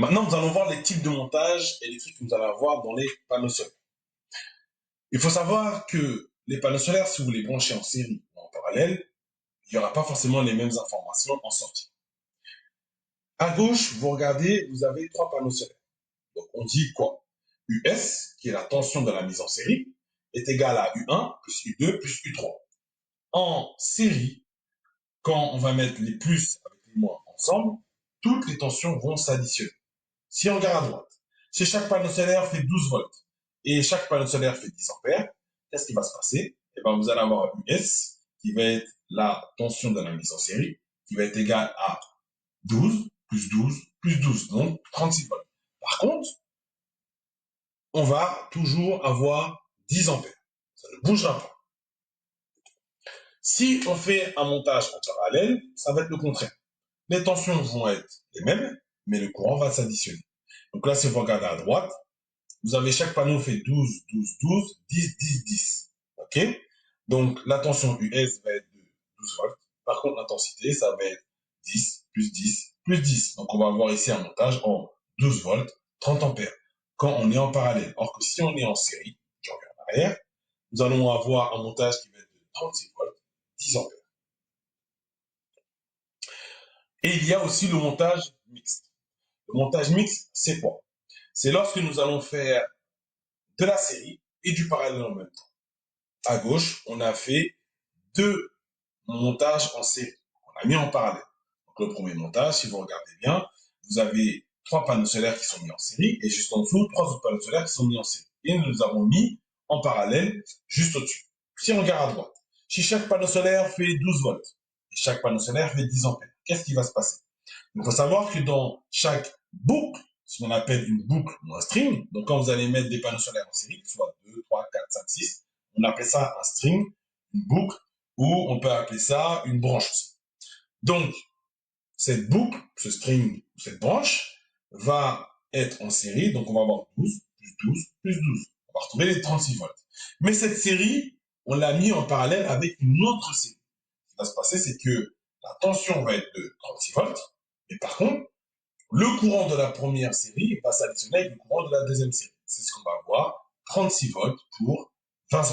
Maintenant, nous allons voir les types de montage électrique que nous allons avoir dans les panneaux solaires. Il faut savoir que les panneaux solaires, si vous les branchez en série ou en parallèle, il n'y aura pas forcément les mêmes informations en sortie. À gauche, vous regardez, vous avez trois panneaux solaires. Donc, on dit quoi? US, qui est la tension de la mise en série, est égale à U1 plus U2 plus U3. En série, quand on va mettre les plus avec les moins ensemble, toutes les tensions vont s'additionner. Si on regarde à droite, si chaque panneau solaire fait 12 volts et chaque panneau solaire fait 10 ampères, qu'est-ce qui va se passer? Eh ben, vous allez avoir US qui va être la tension de la mise en série, qui va être égale à 12 plus 12 plus 12, donc 36 volts. Par contre, on va toujours avoir 10 ampères. Ça ne bougera pas. Si on fait un montage en parallèle, ça va être le contraire. Les tensions vont être les mêmes, mais le courant va s'additionner. Donc là, si vous regardez à droite, vous avez chaque panneau fait 12, 12, 12, 10, 10, 10. OK? Donc, la tension US va être de 12 volts. Par contre, l'intensité, ça va être 10, plus 10, plus 10. Donc, on va avoir ici un montage en 12 volts, 30 ampères, quand on est en parallèle. Or que si on est en série, je reviens en arrière, nous allons avoir un montage qui va être de 36 volts, 10 ampères. Et il y a aussi le montage mixte. Le montage mixte, c'est quoi? C'est lorsque nous allons faire de la série et du parallèle en même temps. À gauche, on a fait deux montages en série. On a mis en parallèle. Donc, le premier montage, si vous regardez bien, vous avez trois panneaux solaires qui sont mis en série et juste en dessous, trois autres panneaux solaires qui sont mis en série. Et nous les avons mis en parallèle juste au-dessus. Si on regarde à droite, si chaque panneau solaire fait 12 volts et chaque panneau solaire fait 10 ampères, qu'est-ce qui va se passer? Il faut savoir que dans chaque boucle, ce qu'on appelle une boucle ou un string, donc quand vous allez mettre des panneaux solaires en série, soit 2, 3, 4, 5, 6, on appelle ça un string, une boucle, ou on peut appeler ça une branche aussi. Donc, cette boucle, ce string, cette branche, va être en série, donc on va avoir 12, plus 12, plus 12. On va retrouver les 36 volts. Mais cette série, on l'a mis en parallèle avec une autre série. Ce qui va se passer, c'est que la tension va être de 36 volts, mais par contre, le courant de la première série va s'additionner avec le courant de la deuxième série. C'est ce qu'on va avoir, 36 volts pour